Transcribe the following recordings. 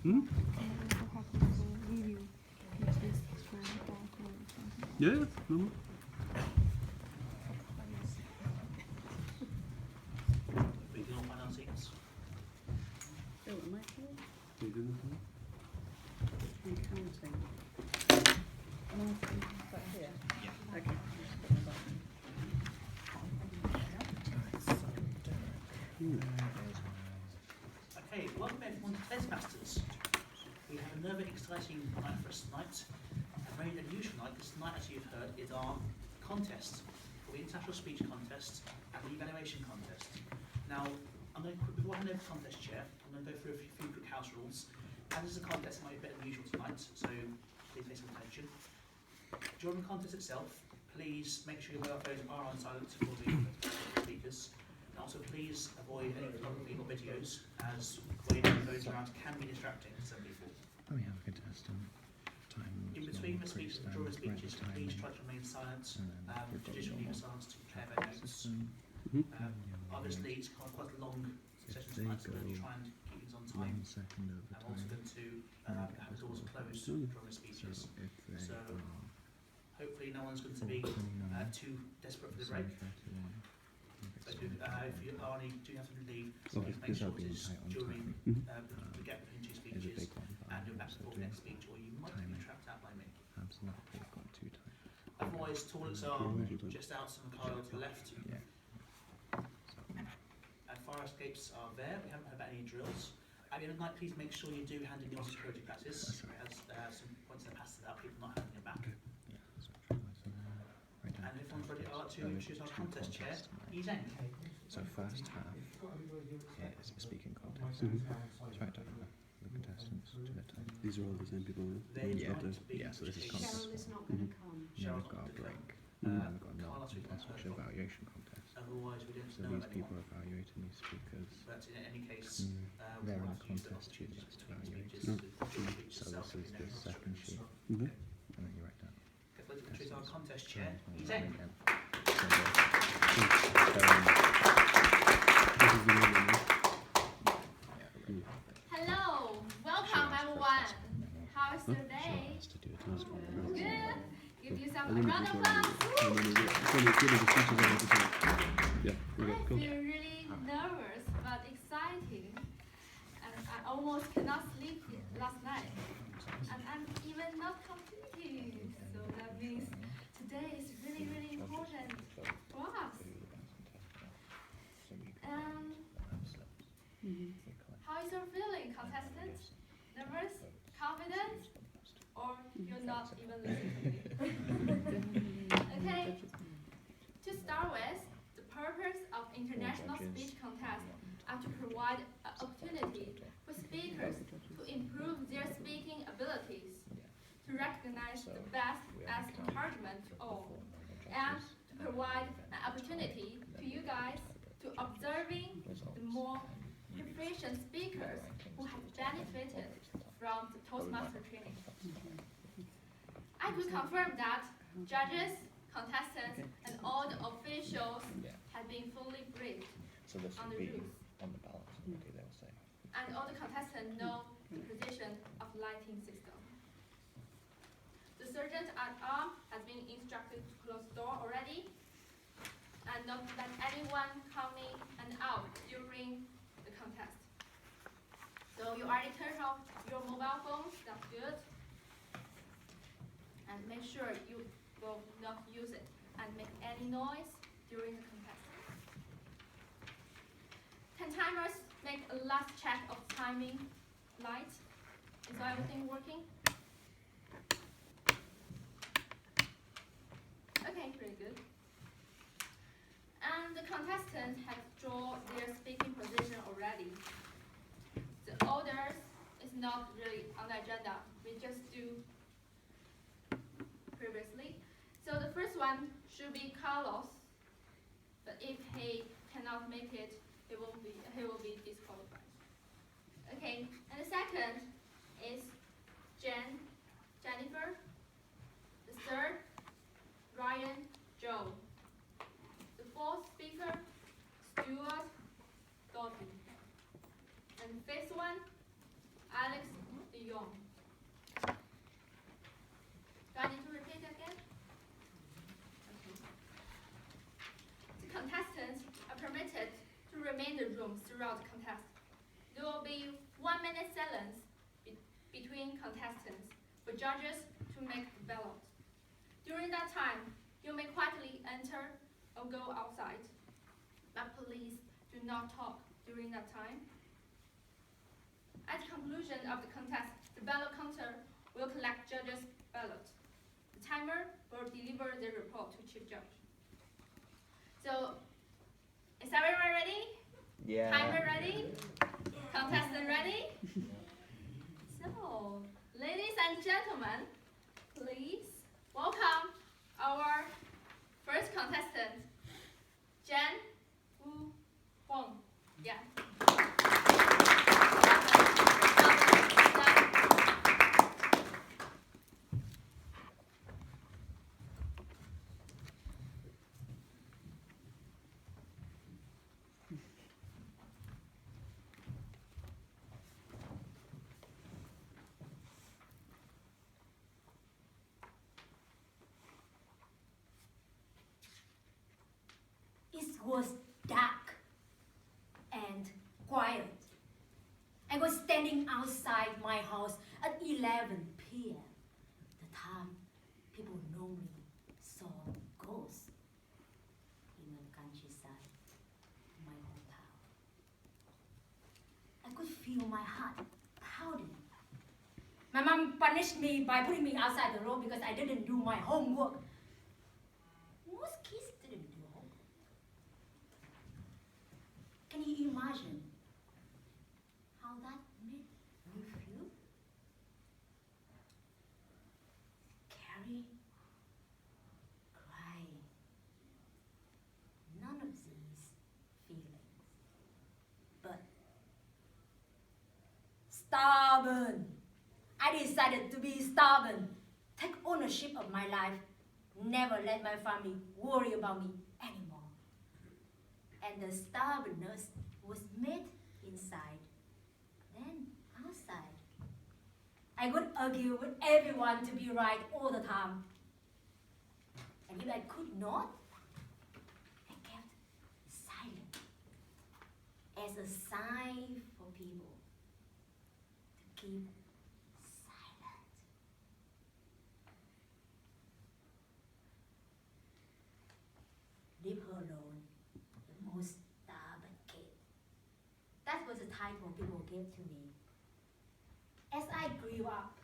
Hmm? Yeah, normal. We can all find our seats. Oh, am I here? You doing this one? I'm counting. Am I back here? Yeah. Okay. I'll just put my button. Okay, welcome everyone to Toastmasters. We have another exciting night for us tonight. A very unusual night, because tonight, as you've heard, is our contest for the International Speech Contest and the Evaluation Contest. Now, before I hand over the contest chair, I'm going to go through a few quick house rules. As this is a contest, it might be a bit unusual tonight, so please pay some attention. During the contest itself, please make sure your mobile phones are on silent for the speakers. And also please avoid any photography or videos, as waving phones around can be distracting to some people. We have a contestant. Time In between the speeches and during speeches, please try to remain silent. Traditionally, use silence to prepare their notes. Obviously, it's quite a long session tonight, so we're going to try and keep things on time. 1 second over I'm also time. going to have the doors closed during the speeches. If they So, are hopefully no one's going to be 29, too desperate for the break. 31, So if you are do have to leave, Okay, please make because sure I'll be it's tight on during time. the gap between two Is a speeches big one, but and you're I'm back also for the doing next speech, or you might be timing. trapped out by me. Absolutely, we've got 2 times. Otherwise, toilets are Mhm. just outside the corridor to the left, Yeah. So, and fire escapes are there. We haven't heard about any drills. At the end of the night, please make sure you do hand in your security passes. It has some points in the past about people not having it back. yeah, so try some, right down And if everyone's ready, I'd like to There is introduce our 2 contest chair, contests tonight. Yizeng. So first half is a speaking contest. Mhm. It's right down the contestants to the time. These are all the same people, right? They Yeah. want to be Yeah, so this is educated. contest. Cheryl is not going to come. Then Cheryl we've got a to come. break. Mhm. And then we've got another Carlos, we've not contest, which is heard from. evaluation contest. Otherwise, we don't So know these of people anyone. are evaluating these speakers. But in any case, Mm, we'll they're in have the to use the contest, opportunities choose between to evaluate. speeches Mm. to do the speech So itself this if is you the know second instructions. sheet, Okay. and then you write down. Okay, let's introduce our contest So chair, it's Yizeng. again. So This is the one, right? Mm. Hello, welcome everyone. How is your day? Has to do a task. Good. Give you I some don't know round if of it's applause. one of the speeches I have to do. Yeah, I okay, cool. feel really nervous but exciting, and I almost cannot sleep last night, and I'm even not completed. So that means today is really important for us. How is your feeling, contestants? Nervous, confident, or you're not even listening to me? Okay. To start with, the purpose of International Speech Contest are to provide an opportunity for speakers to improve their speaking abilities, to recognize the best as encouragement to all, and to provide an opportunity to you guys to observing the more proficient speakers who have benefited from the Toastmaster training. I could confirm that judges, contestants, and all the officials have been fully briefed So this on would the be rules, on the balance, okay, they'll say. and all the contestants know the position of lighting system. The sergeant at arm has been instructed to close the door already, and not let anyone come in and out during the contest. So you already turned off your mobile phones, that's good. And make sure you will not use it and make any noise during the contest. Can timers make a last check of timing light? Is everything working? Okay, pretty good. And the contestants have drawn their speaking position already. The orders is not really on the agenda. We just do previously. So the first one should be Carlos, but if he cannot make it, he will be disqualified. Okay, and the second is Jennifer. The third, Ryan, Joe. The fourth speaker, Stuart, Dottie. And the fifth one, Alex, beyond. Do I need to repeat again? Okay. The contestants are permitted to remain in the room throughout the contest. There will be 1 minute silence between contestants for judges to make the ballot. During that time, you may quietly enter or go outside, but please do not talk during that time. At the conclusion of the contest, the ballot counter will collect judges' ballot. The timer will deliver the report to Chief Judge. So, is everyone ready? Yeah. Timer ready? Contestant ready? So, ladies and gentlemen, please welcome our first contestant, Jen Wu Wong. Yeah. It was dark and quiet. I was standing outside my house at 11 p.m. The time people normally saw ghosts in the countryside, my hometown. I could feel my heart pounding. My mom punished me by putting me outside the road because I didn't do my homework. Most kids didn't do homework. Can you imagine how that made me feel? Scary, crying. None of these feelings. But stubborn. I decided to be stubborn. Take ownership of my life. Never let my family worry about me anymore. And the stubbornness was made inside, then outside. I would argue with everyone to be right all the time. And if I could not, I kept silent as a sign for people to keep silent. Leave her alone. The most stubborn kid. That was the title people gave to me. As I grew up,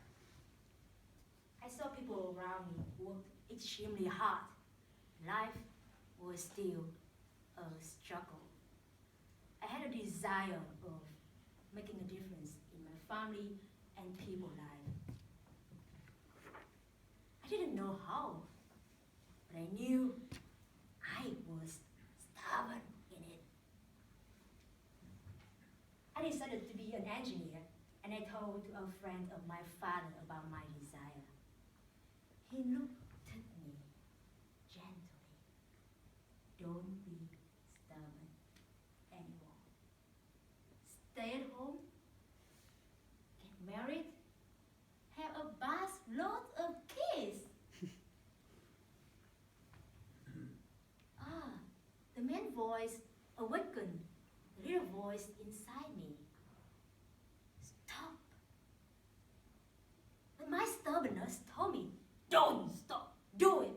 I saw people around me work extremely hard. Life was still a struggle. I had a desire of making a difference in my family and people's life. I didn't know how, but I knew I was stubborn in it. I decided to be an engineer, and I told a friend of my father about my desire. He looked at me gently. Don't be stubborn anymore. Stay at home, get married, have a bus load of kids. The main voice awakened the little voice inside me. Stop. But my stubbornness told me, don't stop, do it.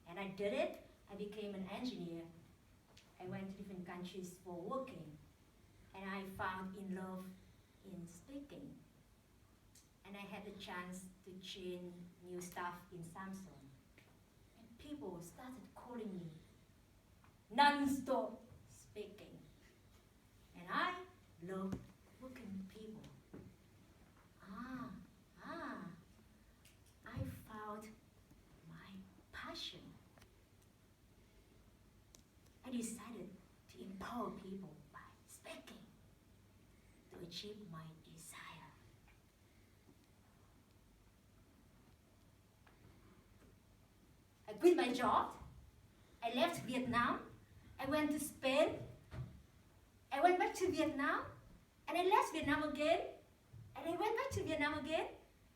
And I did it. I became an engineer. I went to different countries for working. And I found in love in speaking. And I had the chance to train new staff in Samsung. And people started calling me non-stop speaking. And I love working with people. I found my passion. I decided to empower people by speaking to achieve my desire. I quit my job. I left Vietnam. I went to Spain. I went back to Vietnam. And I left Vietnam again. And I went back to Vietnam again,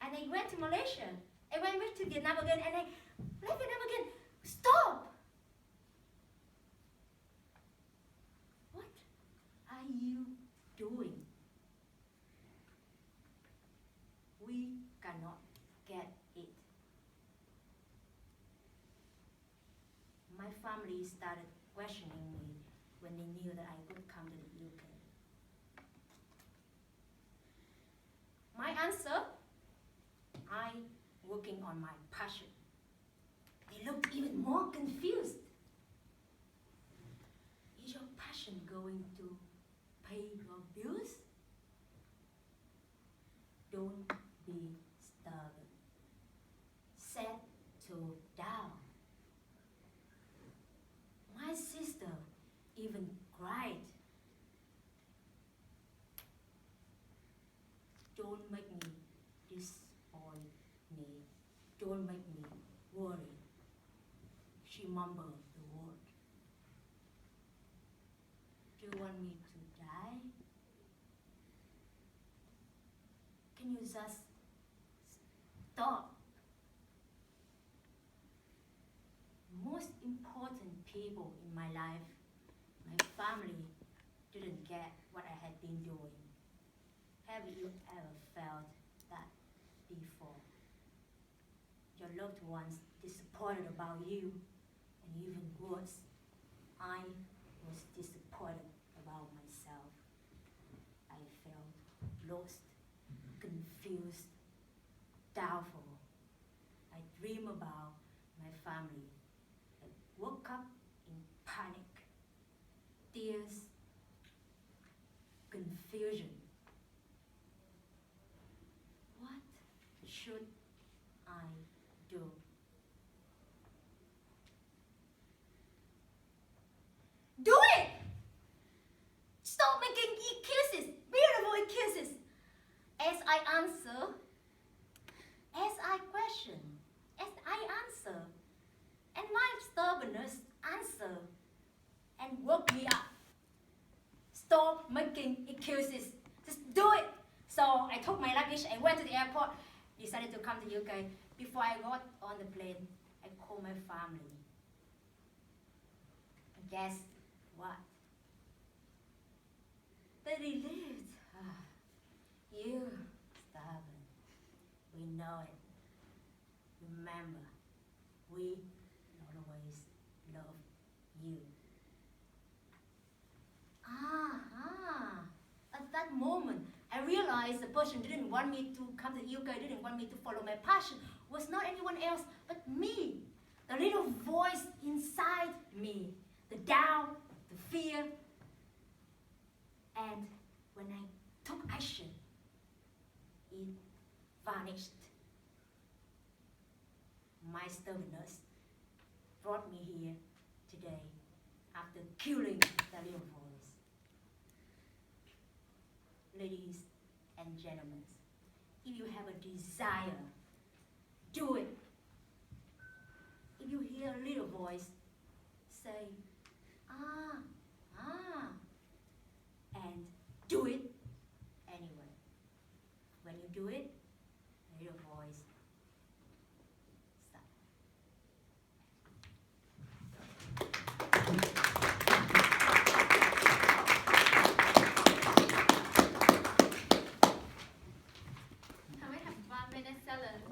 and I went to Malaysia. I went back to Vietnam again, and I left Vietnam again. Stop! What are you doing? We cannot get it. My family started questioning me when they knew that I would come to the UK. My answer, I'm working on my passion. They looked even more confused. Is your passion going to pay your bills? Don't be stubborn. Settle down. My sister even cried. Don't make me disappoint me. Don't make me worry. She mumbled the word. Do you want me to die? Can you just stop? Most important people in my life, my family, didn't get what I had been doing. Have you ever felt that before? Your loved ones disappointed about you, and even worse, I was disappointed about myself. I felt lost, confused, doubtful. I dreamed about my family. I woke up in panic, tears, confusion. What should I do? Do it! Stop making excuses, beautiful excuses. As I answer, as I question, as I answer, and my stubbornness answer and woke me up. Stop making excuses. Just do it. So I took my luggage, I went to the airport, decided to come to UK. Before I got on the plane, I called my family. And guess what? They relieved. You stubborn. We know it. Remember, we always love you. At that moment, I realized the person didn't want me to come to the UK, didn't want me to follow my passion, was not anyone else but me. The little voice inside me, the doubt, the fear. And when I took action, it vanished. My stubbornness brought me here today after killing that little voice. Ladies and gentlemen, if you have a desire, do it. If you hear a little voice, say, and do it anyway. When you do it, the little voice stop. Can we have 1 minute silence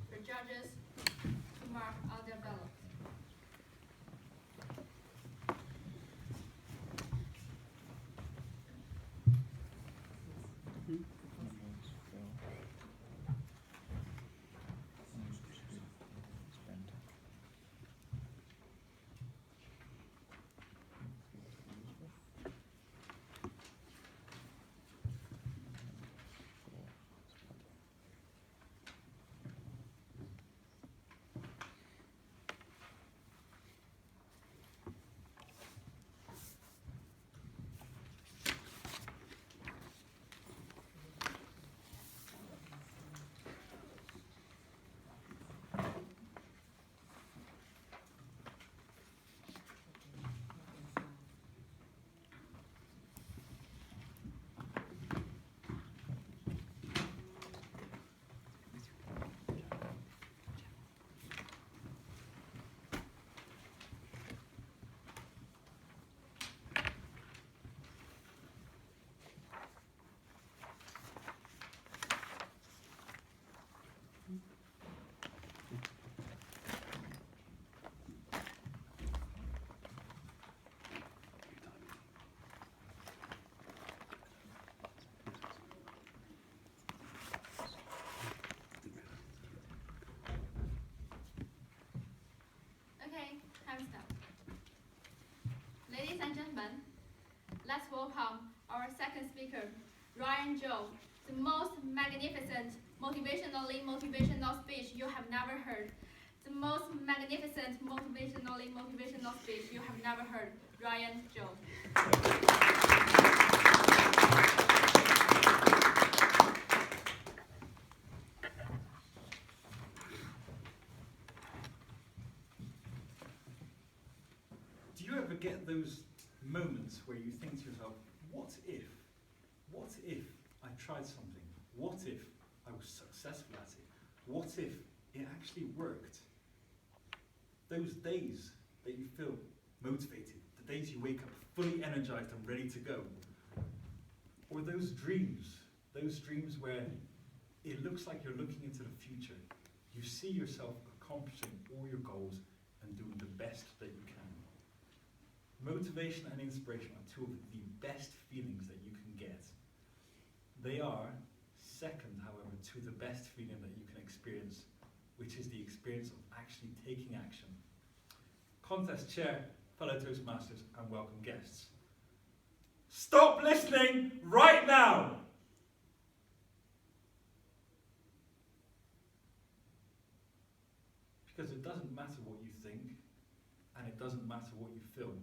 for judges to mark out their ballots? Ryan Joe, the most magnificent, motivational speech you have never heard. The most magnificent, motivational speech you have never heard. Ryan Joe. Do you ever get those moments where you think to yourself, what if I tried something? What if I was successful at it? What if it actually worked? Those days that you feel motivated, the days you wake up fully energized and ready to go. Or those dreams where it looks like you're looking into the future. You see yourself accomplishing all your goals and doing the best that you can. Motivation and inspiration are two of the best feelings that you can get. They are second, however, to the best feeling that you can experience, which is the experience of actually taking action. Contest chair, fellow Toastmasters, and welcome guests. Stop listening right now! Because it doesn't matter what you think, and it doesn't matter what you feel.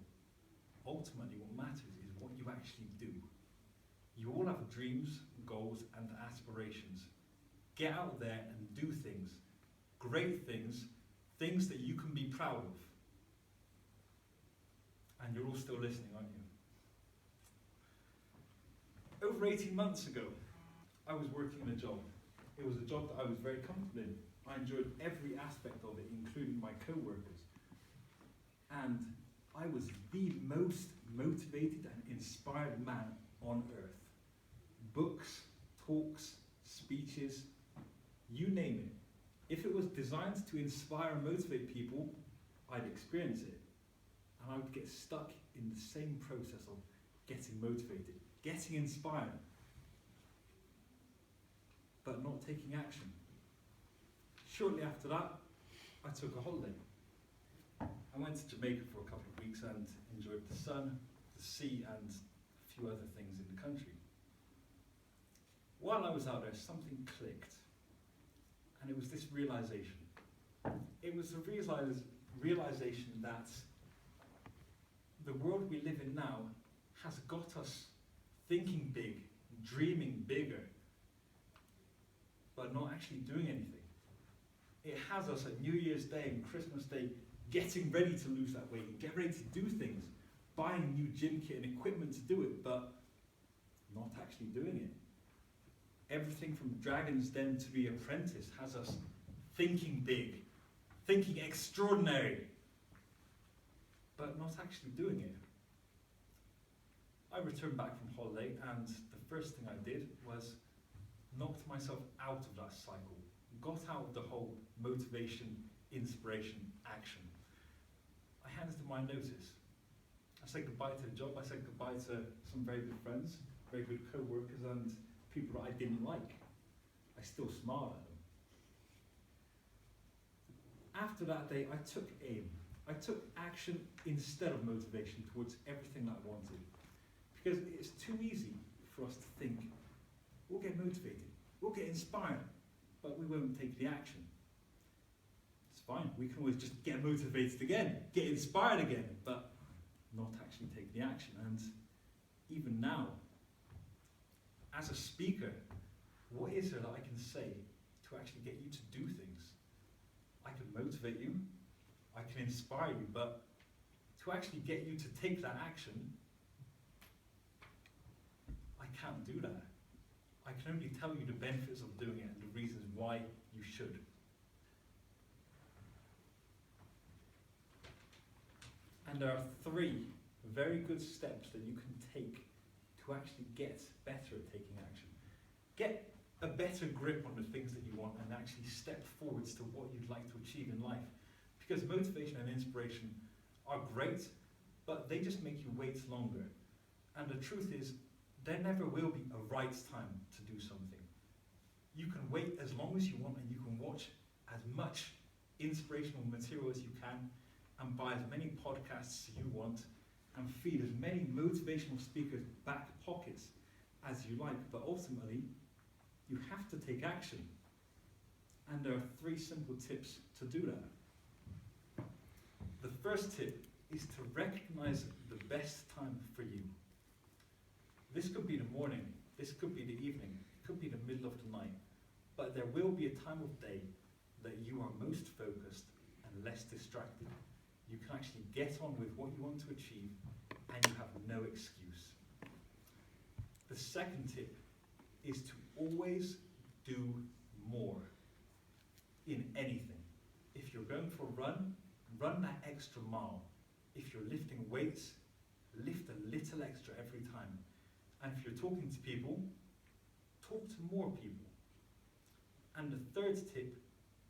Ultimately, what matters is what you actually do. You all have dreams, goals, and aspirations. Get out there and do things. Great things. Things that you can be proud of. And you're all still listening, aren't you? Over 18 months ago, I was working in a job. It was a job that I was very comfortable in. I enjoyed every aspect of it, including my co-workers. And I was the most motivated and inspired man on earth. Books, talks, speeches, you name it. If it was designed to inspire and motivate people, I'd experience it. And I would get stuck in the same process of getting motivated, getting inspired, but not taking action. Shortly after that, I took a holiday. I went to Jamaica for a couple of weeks and enjoyed the sun, the sea, and a few other things in the country. While I was out there, something clicked. And it was this realization. It was a realization that the world we live in now has got us thinking big, dreaming bigger, but not actually doing anything. It has us at New Year's Day and Christmas Day getting ready to lose that weight and get ready to do things, buying new gym kit and equipment to do it, but not actually doing it. Everything from Dragon's Den to The Apprentice has us thinking big, thinking extraordinary, but not actually doing it. I returned back from holiday and the first thing I did was knocked myself out of that cycle, got out of the whole motivation, inspiration, action. I handed in my notice. I said goodbye to the job, I said goodbye to some very good friends, very good co-workers and people that I didn't like. I still smile at them. After that day, I took aim. I took action instead of motivation towards everything that I wanted. Because it's too easy for us to think, we'll get motivated, we'll get inspired, but we won't take the action. It's fine, we can always just get motivated again, get inspired again, but not actually take the action. And even now, as a speaker, what is there that I can say to actually get you to do things? I can motivate you, I can inspire you, but to actually get you to take that action, I can't do that. I can only tell you the benefits of doing it and the reasons why you should. And there are 3 very good steps that you can take to actually get better at taking action. Get a better grip on the things that you want and actually step forwards to what you'd like to achieve in life. Because motivation and inspiration are great, but they just make you wait longer. And the truth is, there never will be a right time to do something. You can wait as long as you want and you can watch as much inspirational material as you can and buy as many podcasts as you want and feed as many motivational speakers' back pockets as you like, but ultimately, you have to take action. And there are 3 simple tips to do that. The first tip is to recognize the best time for you. This could be the morning, this could be the evening, it could be the middle of the night, but there will be a time of day that you are most focused and less distracted. You can actually get on with what you want to achieve and you have no excuse. The second tip is to always do more in anything. If you're going for a run, run that extra mile. If you're lifting weights, lift a little extra every time. And if you're talking to people, talk to more people. And the third tip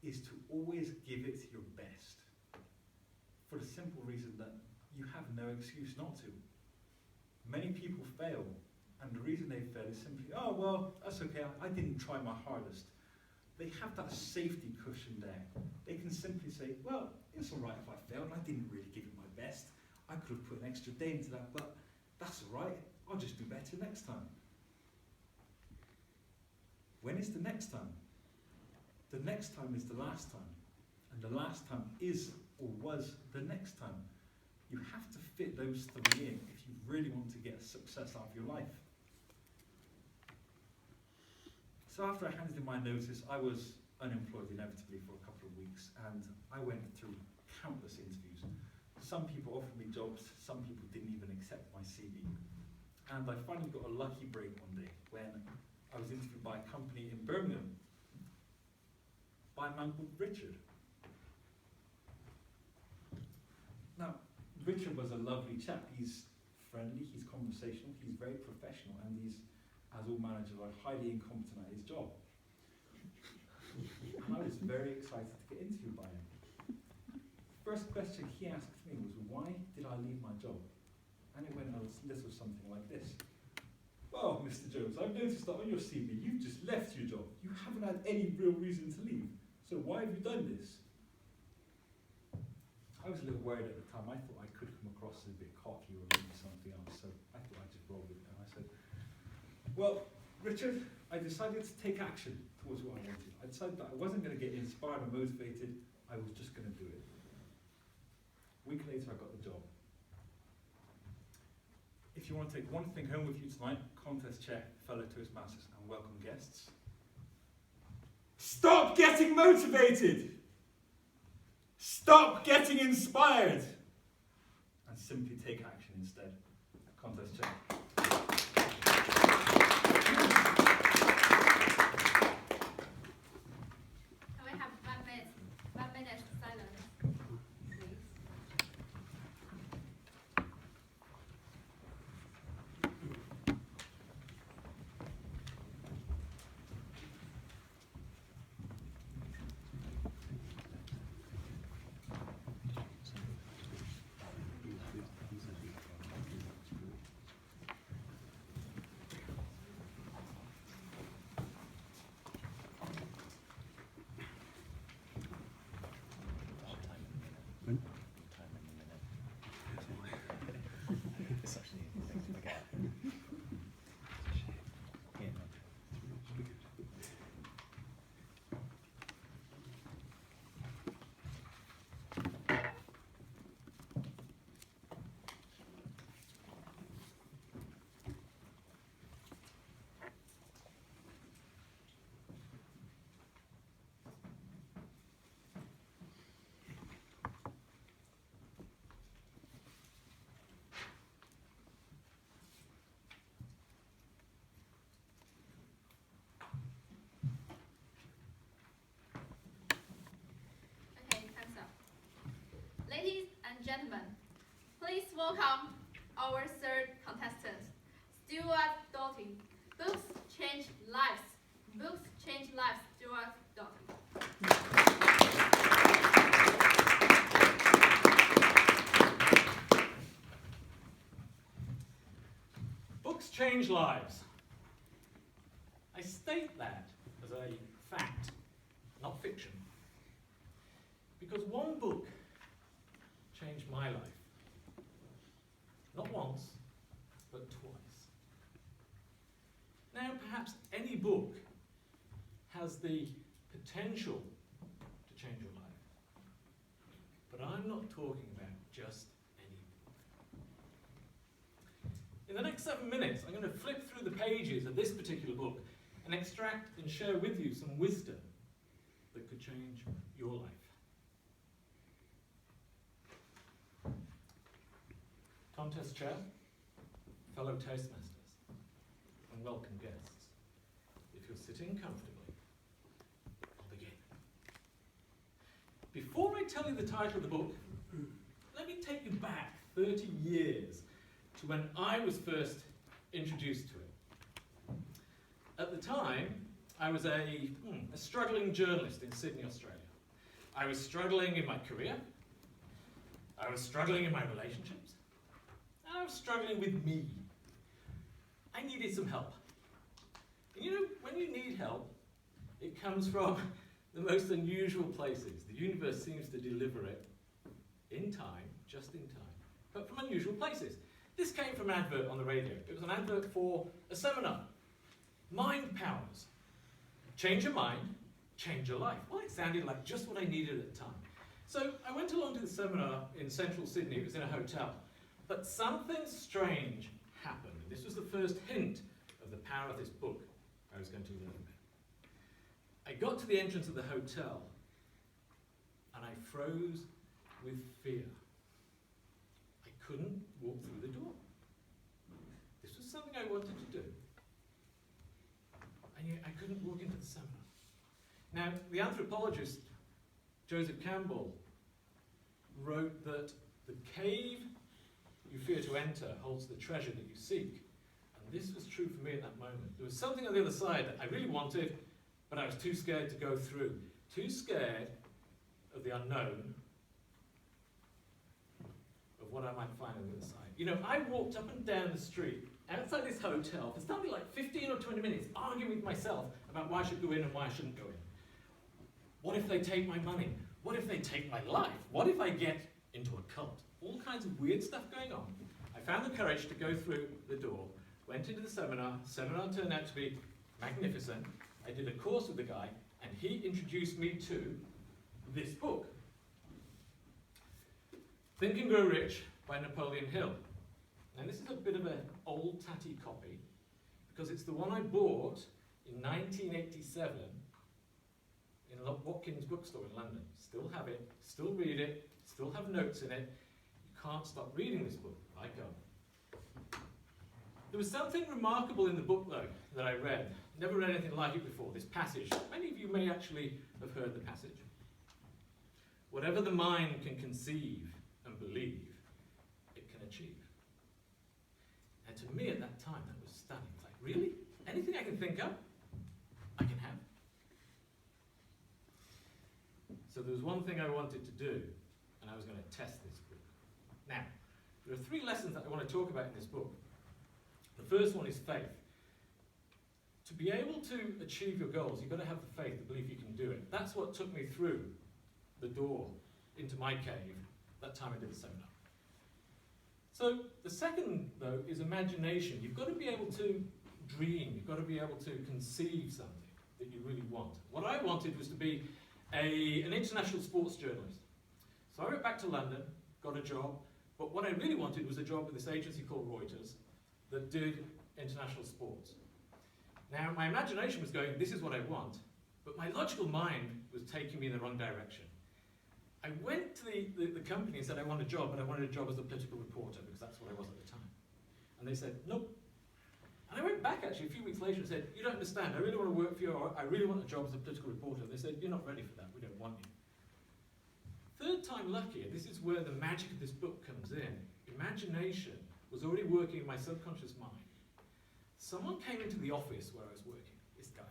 is to always give it your best. For the simple reason that you have no excuse not to. Many people fail, and the reason they fail is simply, oh well, that's okay, I didn't try my hardest. They have that safety cushion there. They can simply say, well, it's alright if I failed, I didn't really give it my best. I could have put an extra day into that, but that's alright, I'll just do better next time. When is the next time? The next time is the last time. And the last time is or was the next time. You have to fit those 3 in if you really want to get success out of your life. So after I handed in my notice, I was unemployed inevitably for a couple of weeks, and I went through countless interviews. Some people offered me jobs, some people didn't even accept my CV. And I finally got a lucky break one day when I was interviewed by a company in Birmingham by a man called Richard. Now, Richard was a lovely chap. He's friendly, he's conversational, he's very professional, and he's, as all managers are, highly incompetent at his job. And I was very excited to get interviewed by him. First question he asked me was, why did I leave my job? And it went a little something like this. Well, Mr. Jones, I've noticed that on your CV, you've just left your job. You haven't had any real reason to leave. So why have you done this? I was a little worried at the time. I thought I could come across as a bit cocky or maybe something else. So I thought I'd just roll with it. And I said, well, Richard, I decided to take action towards what I wanted. I decided that I wasn't going to get inspired or motivated. I was just going to do it. A week later, I got the job. If you want to take one thing home with you tonight, contest check, fellow Toastmasters, and welcome guests. Stop getting motivated! Stop getting inspired! And simply take action instead. Contest check. Can we have 1 minute silence, please? It's actually a thing to forget. Yeah, no. Okay, time's up. Ladies and gentlemen, please welcome our third contestant, Stuart Doughty. Books change lives. Books change lives, Stuart Doughty. Books change lives. I state that as a fact, not fiction. Because one book changed my life. Not once, but twice. perhaps any book has the potential to change your life. But I'm not talking about just any book. In the next 7 minutes, I'm going to flip through the pages of this particular book and extract and share with you some wisdom that could change your life. Contest chair, fellow Toastmasters, and welcome guests. If you're sitting comfortably, I'll begin. Before I tell you the title of the book, let me take you back 30 years to when I was first introduced to it. At the time, I was a struggling journalist in Sydney, Australia. I was struggling in my career, I was struggling in my relationships, and I was struggling with me. I needed some help. And you know, when you need help, it comes from the most unusual places. The universe seems to deliver it in time, just in time, but from unusual places. This came from an advert on the radio. It was an advert for a seminar. Mind powers. Change your mind, change your life. Well, it sounded like just what I needed at the time. So I went along to the seminar in central Sydney. It was in a hotel. But something strange happened. This was the first hint of the power of this book I was going to learn about. I got to the entrance of the hotel and I froze with fear. I couldn't walk through the door. This was something I wanted to do. And yet I couldn't walk into the seminar. Now, the anthropologist Joseph Campbell wrote that the cave you fear to enter holds the treasure that you seek. And this was true for me at that moment. There was something on the other side that I really wanted, but I was too scared to go through. Too scared of the unknown, of what I might find on the other side. You know, I walked up and down the street outside this hotel for something like 15 or 20 minutes, arguing with myself about why I should go in and why I shouldn't go in. What if they take my money? What if they take my life? What if I get into a cult? All kinds of weird stuff going on. I found the courage to go through the door, went into the seminar. Seminar turned out to be magnificent. I did a course with the guy, and he introduced me to this book, Think and Grow Rich by Napoleon Hill. Now this is a bit of an old tatty copy, because it's the one I bought in 1987 in Watkins bookstore in London. Still have it, still read it, still have notes in it. You can't stop reading this book. I can't. There was something remarkable in the book, though, that I read. Never read anything like it before, this passage. Many of you may actually have heard the passage. Whatever the mind can conceive and believe, it can achieve. And to me at that time, that was stunning. It's like, really? Anything I can think of, I can have. So there was one thing I wanted to do, and I was going to test this book. Now, there are 3 lessons that I want to talk about in this book. The first one is faith. To be able to achieve your goals, you've got to have the faith to believe you can do it. That's what took me through the door into my cave that time I did the seminar. So the second, though, is imagination. You've got to be able to dream. You've got to be able to conceive something that you really want. What I wanted was to be an international sports journalist. So I went back to London, got a job, but what I really wanted was a job with this agency called Reuters that did international sports. Now, my imagination was going, this is what I want, but my logical mind was taking me in the wrong direction. I went to the company and said I want a job, but I wanted a job as a political reporter because that's what I was at the time. And they said, nope. And I went back actually a few weeks later and said, you don't understand, I really want to work for you, or I really want a job as a political reporter. And they said, you're not ready for that, we don't want you. Third time lucky, and this is where the magic of this book comes in. Imagination was already working in my subconscious mind. Someone came into the office where I was working, this guy,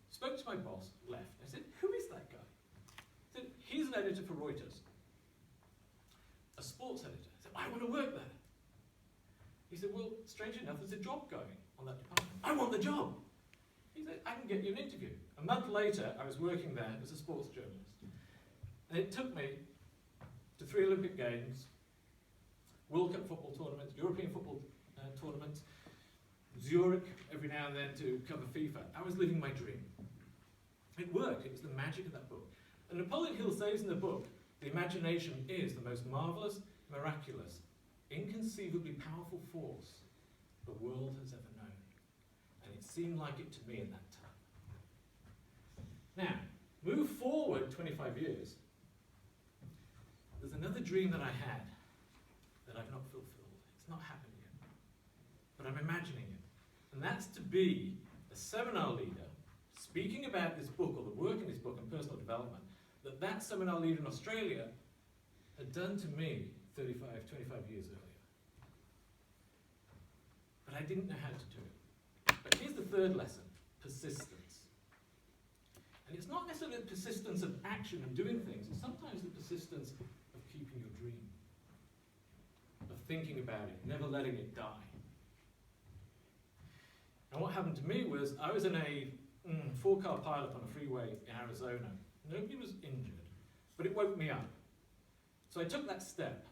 spoke to my boss, left. I said, who is that guy? He said, he's an editor for Reuters, a sports editor. I said, I want to work there. He said, well, strangely enough, there's a job going on that department. I want the job. He said, I can get you an interview. A month later, I was working there as a sports journalist. And it took me to 3 Olympic Games, World Cup football tournaments, European football tournaments, Zurich every now and then to cover FIFA. I was living my dream. It worked. It was the magic of that book. And Napoleon Hill says in the book, the imagination is the most marvellous, miraculous, inconceivably powerful force the world has ever known. And it seemed like it to me at that time. Now, move forward 25 years. There's another dream that I had that I've not fulfilled. It's not happened yet. But I'm imagining it. And that's to be a seminar leader speaking about this book, or the work in this book and personal development, that seminar leader in Australia had done to me 25 years earlier. But I didn't know how to do it. But here's the third lesson, persistence. And it's not necessarily the persistence of action and doing things, it's sometimes the persistence of keeping your dream, of thinking about it, never letting it die. And what happened to me was, I was in a 4-car pileup on a freeway in Arizona. Nobody was injured, but it woke me up. So I took that step.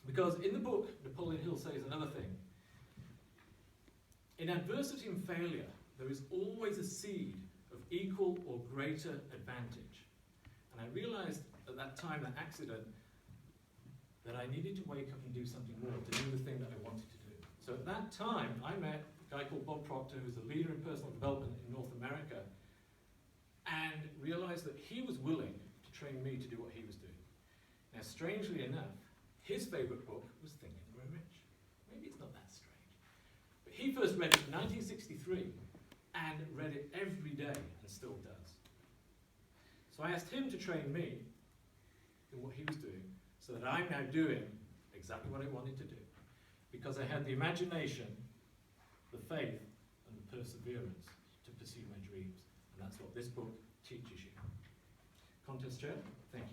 Because in the book, Napoleon Hill says another thing. In adversity and failure, there is always a seed of equal or greater advantage. And I realized at that time, that accident, that I needed to wake up and do something more, to do the thing that I wanted to do. So at that time, I met a guy called Bob Proctor, who's a leader in personal development in North America, and realized that he was willing to train me to do what he was doing. Now, strangely enough, his favorite book was Think and Grow Rich. Maybe it's not that strange. But he first read it in 1963 and read it every day and still does. So I asked him to train me in what he was doing so that I'm now doing exactly what I wanted to do. Because I had the imagination, the faith, and the perseverance to pursue my dreams. And that's what this book teaches you. Contest chair, thank you.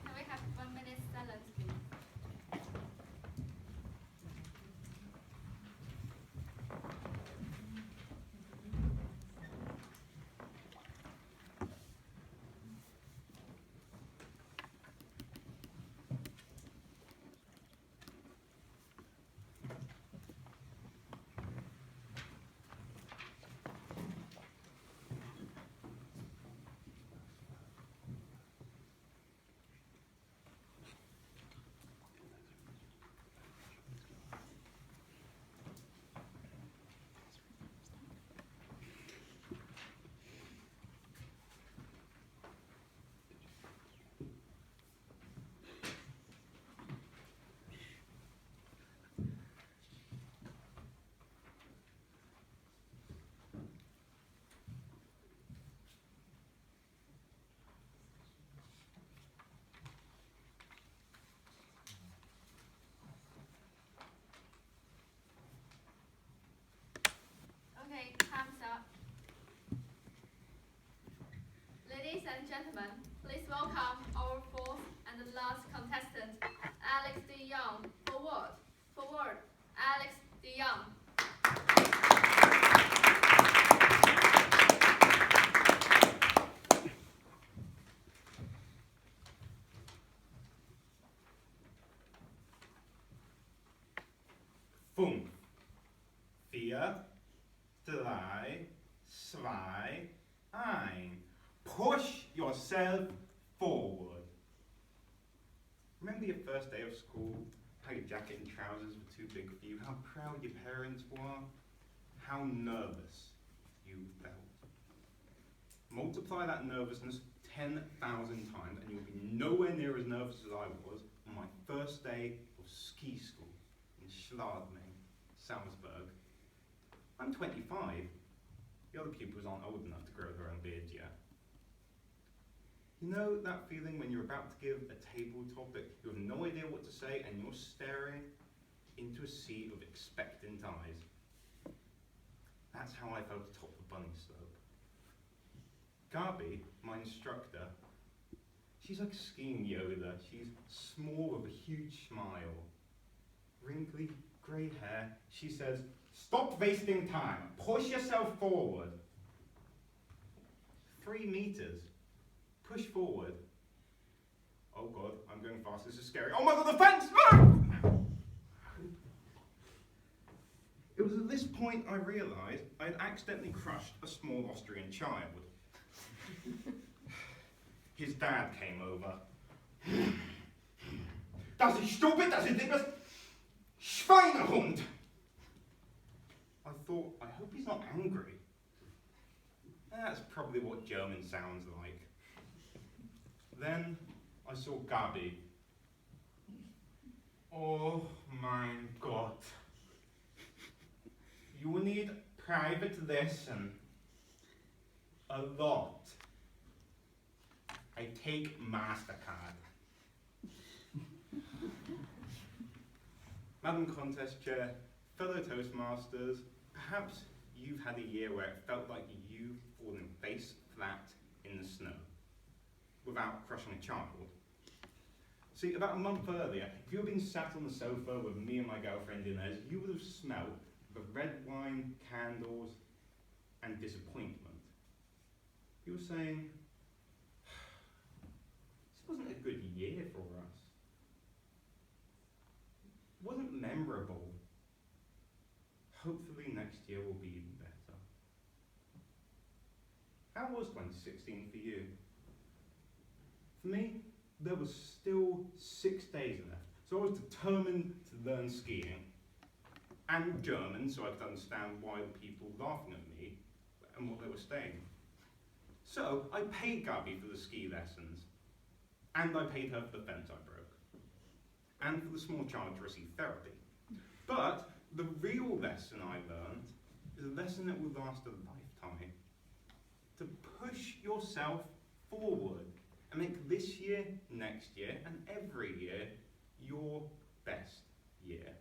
Can we have 1 minute silence, please? Okay, time's up. Ladies and gentlemen, please welcome our fourth and last contestant, Alex De Young. Forward, Alex De Young. Fünf, 4, 3, 2, 1. Push yourself forward. Remember your first day of school? How your jacket and trousers were too big for you? How proud your parents were? How nervous you felt? Multiply that nervousness 10,000 times and you'll be nowhere near as nervous as I was on my first day of ski school in Schladming, Salzburg. I'm 25. The other pupils aren't old enough to grow their own beards yet. You know that feeling when you're about to give a table topic, you have no idea what to say, and you're staring into a sea of expectant eyes? That's how I felt atop the bunny slope. Gabi, my instructor, she's like skiing Yoda. She's small with a huge smile. Wrinkly, grey hair. She says, "Stop wasting time. Push yourself forward." 3 meters. Push forward. fast. This is scary. Oh my god, the fence! Ah! It was at this point I realised I had accidentally crushed a small Austrian child. His dad came over. Das ist stupid, das ist etwas Schweinehund! I thought, I hope he's not angry. That's probably what German sounds like. Then I saw Gabi. Oh mein Gott. You need private lesson. A lot. I take MasterCard. Madam Contest Chair, fellow Toastmasters, perhaps you've had a year where it felt like you've fallen face flat in the snow without crushing a child. See, about a month earlier, if you had been sat on the sofa with me and my girlfriend Inez, you would have smelled the red wine, candles, and disappointment. You were saying, this wasn't a good year for us. It wasn't memorable. Hopefully next year will be even better. How was 2016 for you? For me, there was still 6 days left, so I was determined to learn skiing and German so I could understand why the people laughing at me and what they were saying. So I paid Gabi for the ski lessons, and I paid her for the fence I broke, and for the small child to receive therapy. But the real lesson I learned is a lesson that will last a lifetime. To push yourself forward and make this year, next year, and every year your best year.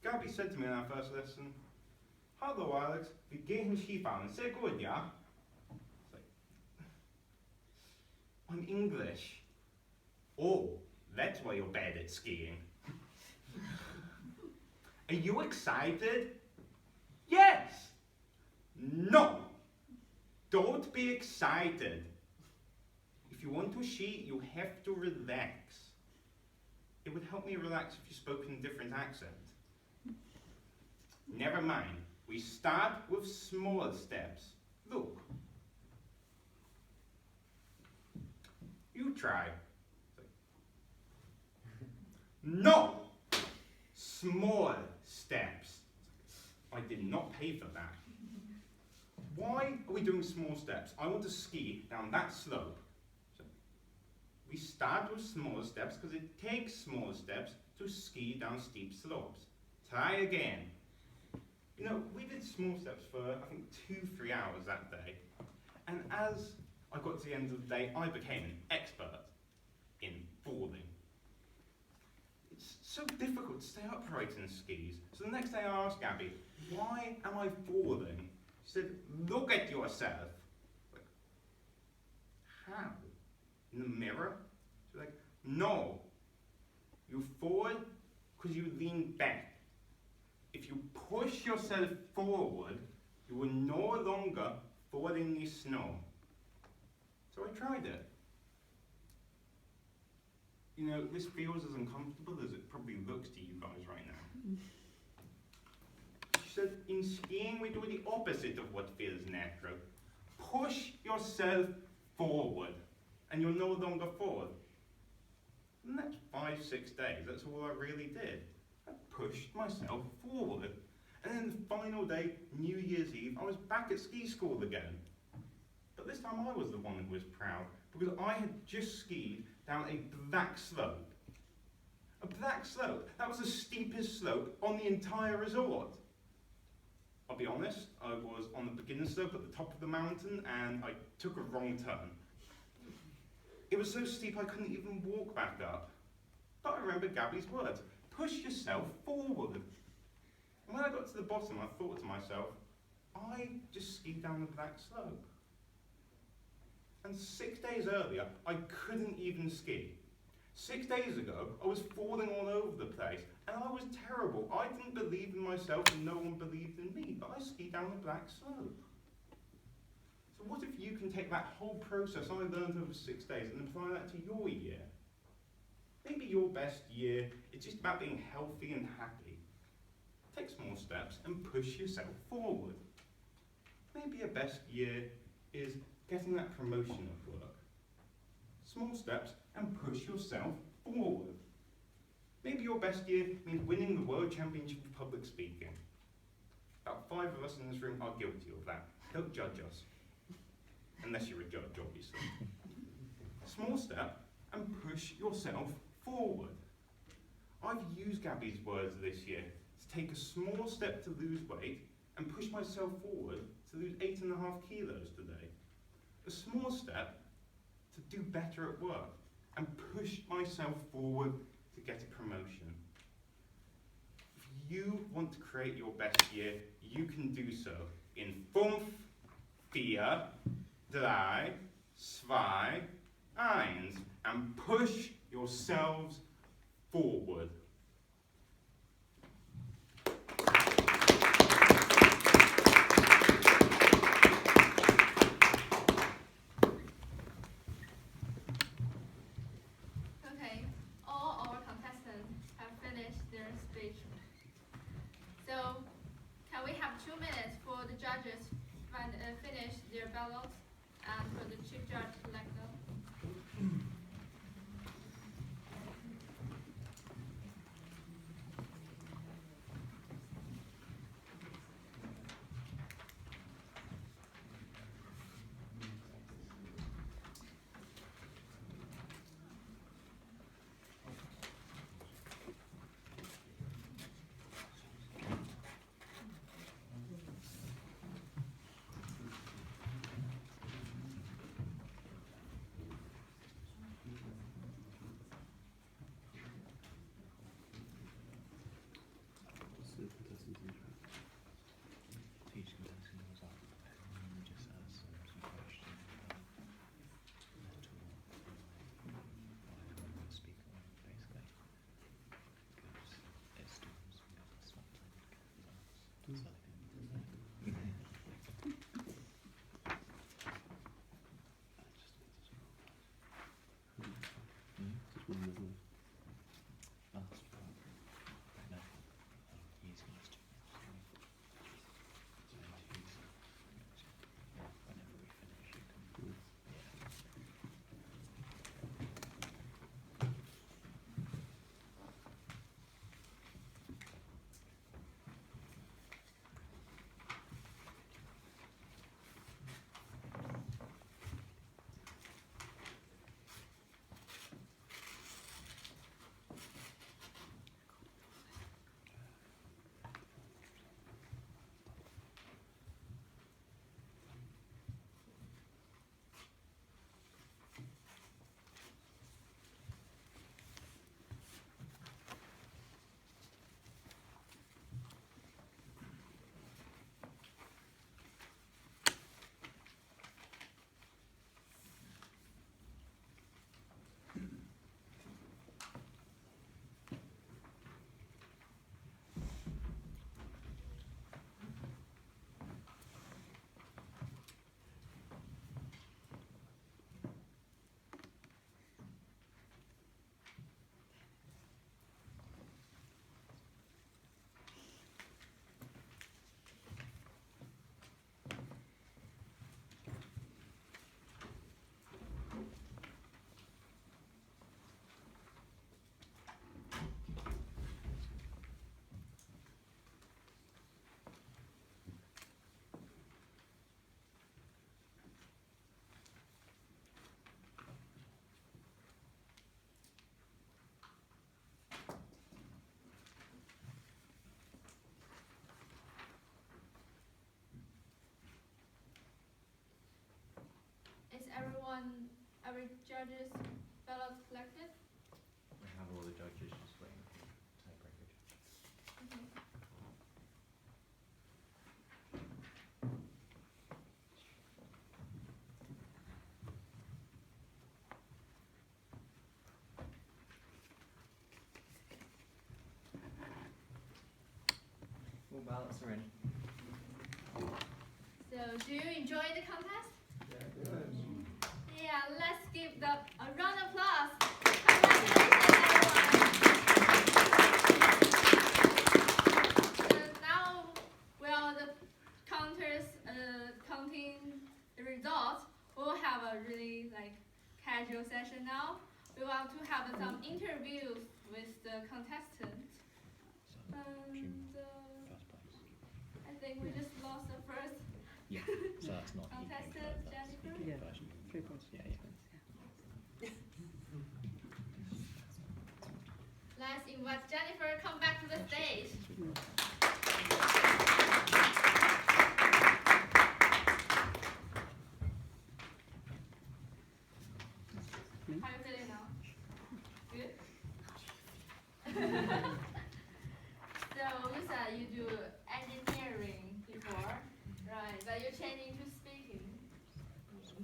Gabi said to me in our first lesson, "Hello Alex, wir gehen Skifahren, sehr gut, ja?" I'm English. Oh, that's why you're bad at skiing. Are you excited? Yes. No. Don't be excited. If you want to ski, you have to relax. It would help me relax if you spoke in a different accent. Never mind. We start with small steps. Look. You try. No! Small steps. I did not pay for that. Why are we doing small steps? I want to ski down that slope. So we start with small steps because it takes small steps to ski down steep slopes. Try again. You know, we did small steps for, I think, 2-3 hours that day. And as I got to the end of the day, I became an expert in falling. It's so difficult to stay upright in skis. So the next day I asked Gabi, why am I falling? She said, look at yourself. Like, how? In the mirror? She's like, no. You fall because you lean back. If you push yourself forward, you will no longer fall in the snow. So I tried it. You know, this feels as uncomfortable as it probably looks to you guys right now. She said, in skiing we do the opposite of what feels natural. Push yourself forward, and you'll no longer fall. And that's 5-6 days, that's all I really did. I pushed myself forward. And then the final day, New Year's Eve, I was back at ski school again. But this time I was the one who was proud, because I had just skied down a black slope. A black slope. That was the steepest slope on the entire resort. I'll be honest, I was on the beginner slope at the top of the mountain and I took a wrong turn. It was so steep I couldn't even walk back up. But I remembered Gabi's words, push yourself forward. And when I got to the bottom, I thought to myself, I just skied down the black slope. And 6 days earlier, I couldn't even ski. 6 days ago, I was falling all over the place, and I was terrible. I didn't believe in myself, and no one believed in me, but I skied down the black slope. So what if you can take that whole process I learned over 6 days and apply that to your year? Maybe your best year is just about being healthy and happy. Take small steps and push yourself forward. Maybe your best year is getting that promotion at work. Small steps and push yourself forward. Maybe your best year means winning the World Championship of Public Speaking. About 5 of us in this room are guilty of that. Don't judge us. Unless you're a judge, obviously. Small step and push yourself forward. I've used Gabby's words this year to take a small step to lose weight and push myself forward to lose 8.5 kilos today. A small step to do better at work and push myself forward to get a promotion. If you want to create your best year, you can do so in 5, 4, 3, 2, 1 and push yourselves forward. Okay, all our contestants have finished their speech. So, can we have 2 minutes for the judges finish their ballots and for the chief judge to elect them? What's the contestants in track? Each contestant was up and just asked some questions about mental why they speak on, basically. Because it storms from the spotlight. So, Just one minute left. last part. No. He's last 2 minutes. So he's, whenever we finish, you can. Yeah. Is every judge's ballot collected? We have all the judges just waiting for the tiebreaker judge. Okay. All ballots are in. So, do you enjoy the contest? Yeah, let's give them a round of applause. Congratulations, everyone. have some interviews with the contestants. So, And first place. I think we just lost the first Yeah, so that's not UK contestant, first, that's Jennifer. UK Yeah. version. 3 points. Yeah, yeah. Let's invite Jennifer come back to the stage. How are you feeling now? Good? So you said you do engineering before, right? But you're changing to speaking.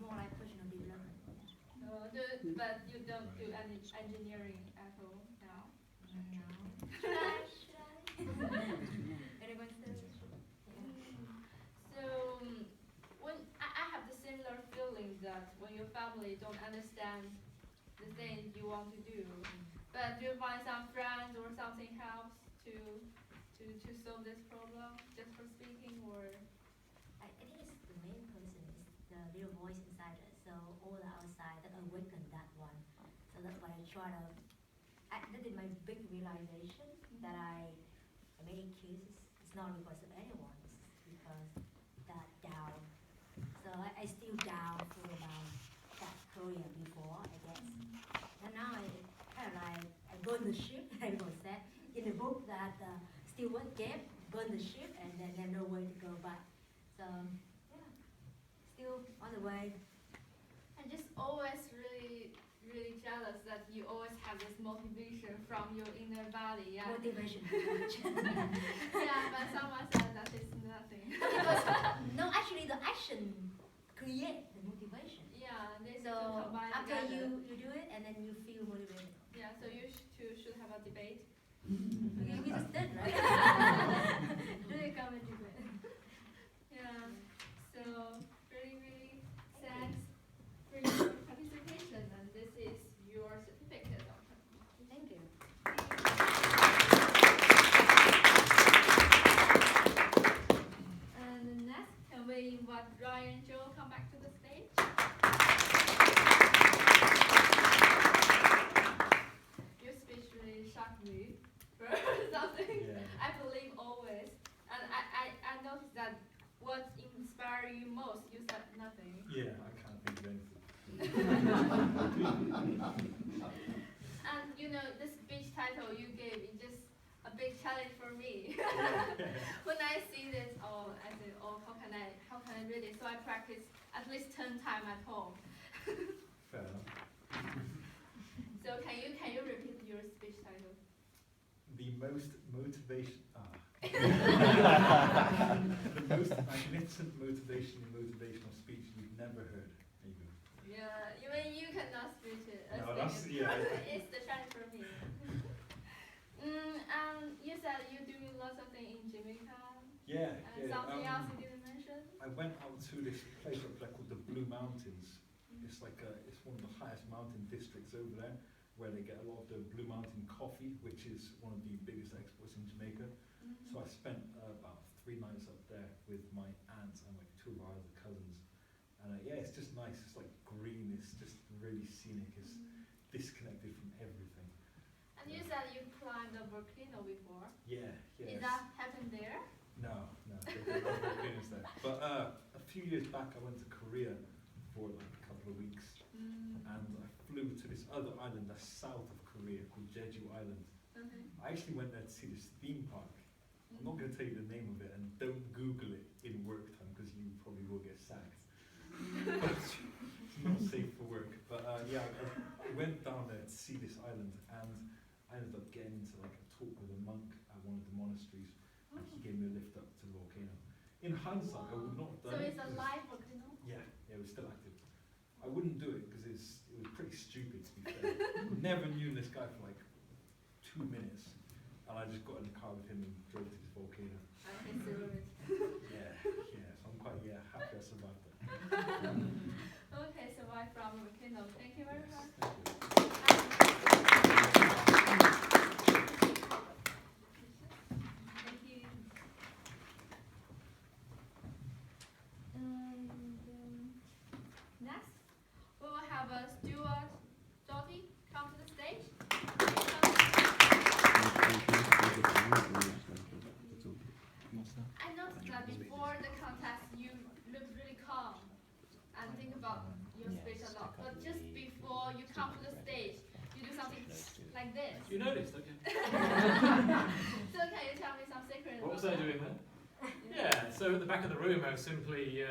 More like personal development. But you don't do any engineering at all now. No. Should I? Anyone say? So when I have the similar feeling that when your family don't understand the things you want to do, but do you find some friends or something helps to solve this problem just for speaking, or? I think it's the main person is the little voice inside us. So all the outside that awaken that one. So that's why I try to. That is my big realization that I made excuses. It's not because of anyone. It's because that doubt. So I still doubt for about that career before, I guess. And now I kind of like I burn the ship. I was said in the book that Stewart gave burn the ship and then there's no way to go back. So yeah, still on the way. I'm just always really jealous that you always have this motivation from your inner body. Yeah. Motivation. Yeah, but someone said that it's nothing. Because no, actually the action create the motivation. Yeah, they need So to combine after together. you do it and then you feel motivated. Yeah, so you two should have a debate. Okay, we just did, right? Do you come and debate? Yeah. So really thanks for your participation, and this is your certificate. Thank you. And next, can we invite Ryan and Joe come back to the stage? Your speech really shocked me for something. Yeah. I believe always, and I noticed that what inspired you most, you said nothing. Yeah, I can't think of anything. And you know, the speech title you gave is just a big challenge for me. When I see this, I say, how can I read it? So I practice at least 10 times at home. Fair enough. So can you repeat your speech title? The most magnificent motivational speech you've never heard. There you go. Yeah, even you cannot speak it. No, that's, yeah. It's the challenge for me. And you said you're doing lots of things in Jamaica. Yeah, And yeah. something else you didn't mention? I went out to this place up there called the Blue Mountains. It's like it's one of the highest mountain districts over there, where they get a lot of the Blue Mountain coffee, which is one of the biggest exports in Jamaica. So I spent about 3 nights up there with my aunt and like 2 of our other cousins. And yeah, it's just nice. It's like green. It's just really scenic. It's disconnected from everything. And you said you climbed a volcano before. Yeah, yeah. Did that happen there? No, there's no volcanoes there. But a few years back, I went to Korea for like a couple of weeks, and I flew to this other island that's south of Korea called Jeju Island. Okay. I actually went there to see this theme park. I'm not going to tell you the name of it, and don't Google it in work time because you probably will get sacked. It's not safe for work. But yeah, I went down there to see this island, and I ended up getting into like a talk with a monk at one of the monasteries, and he gave me a lift up to the volcano. In hindsight, I would not have done So it. it's a live volcano? Yeah, it was still active. I wouldn't do it because it was pretty stupid, to be fair. Never knew this guy for like 2 minutes, and I just got in the car with him and drove to this volcano. I consider it. Yeah, so I'm quite happy I survived that. Okay, so I from volcano. Thank you very Yes, much. thank you. Thank you. Next, we will have a Stuart Doughty come to the stage. I noticed that before the contest you look really calm and think about your speech a lot, but just before you come to the stage, you do something like this. You noticed, okay. So can you tell me some secrets? What was I doing then? Yeah, so at the back of the room I was simply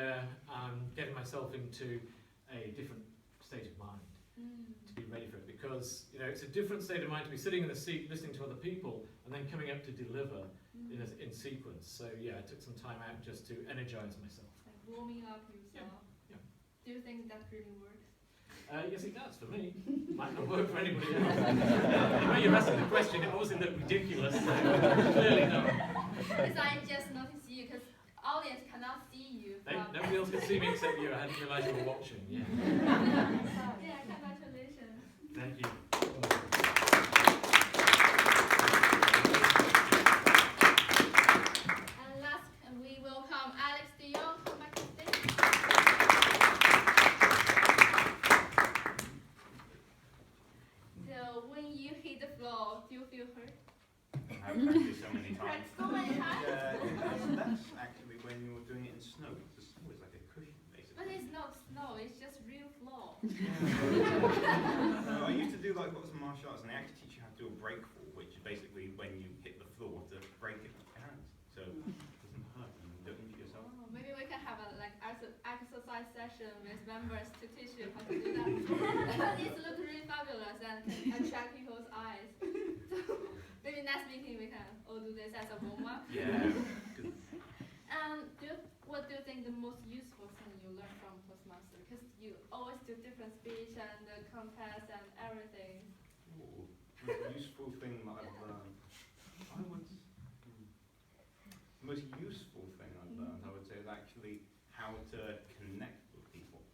getting myself into a different state of mind to be ready for it, because it's a different state of mind to be sitting in a seat listening to other people and then coming up to deliver in sequence. So yeah, I took some time out just to energize myself. Like warming up yourself. Yeah. Do you think that really works? Yes, it does for me. Might not work for anybody else. The way you're asking the question, it obviously looked ridiculous, so clearly no. Because I just noticed you, because audience cannot see you. Nobody else can see me except you. I hadn't realised you were watching. Yeah. Yeah, congratulations. Thank you. And last, we welcome Alex De Jong. Come back to the stage. So when you hit the floor, do you feel hurt? I've practiced so many times. Practiced so many times? That's actually when you're doing it in snow. The snow is like a cushion, basically. But it's not snow, it's just real floor. No, I used to do like lots of martial arts, and they actually teach you how to do a break fall, which is basically when you hit the floor to break it with your hands. So it doesn't hurt and you don't injure yourself. Oh, maybe we can have a exercise session with members to teach you how to do that. It looks really fabulous and can attract people's eyes. So maybe next meeting we can all do this as a warm-up. Yeah. What do you think the most useful thing you learned from Toastmaster? Because you always do different speech and the contest and everything. Ooh, most useful thing that I've learned. The most useful thing I've learned, I would say, is actually how to connect with people.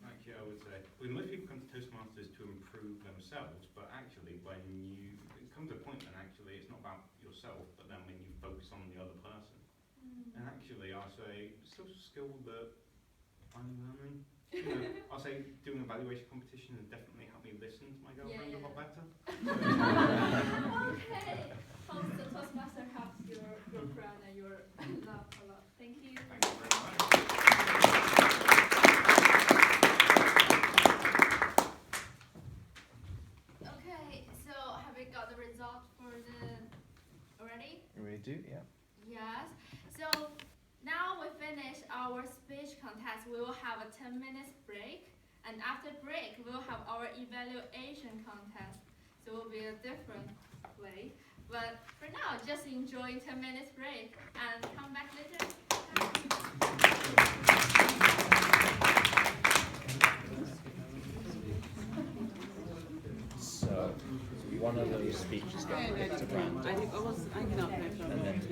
Actually, I would say, well, most people come to Toastmasters to improve themselves, but actually, when you come to a point, then actually it's not about yourself, but then when you focus on the other person. And actually, I'll say, social skill that I'm learning. I'll say doing a valuation competition has definitely helped me listen to my girlfriend a lot better. Okay. Hope the Toastmaster helps your friend and your love a lot. Thank you. Thank you very much. Okay, so have we got the result for the already? We do, yeah. Yes. So now we finish our speech contest. We will have a 10 minutes break, and after break we'll have our evaluation contest. So it will be a different way. But for now, just enjoy 10 minutes break and come back later. So, one of those speeches get picked around. I was hanging up there for a And then minute.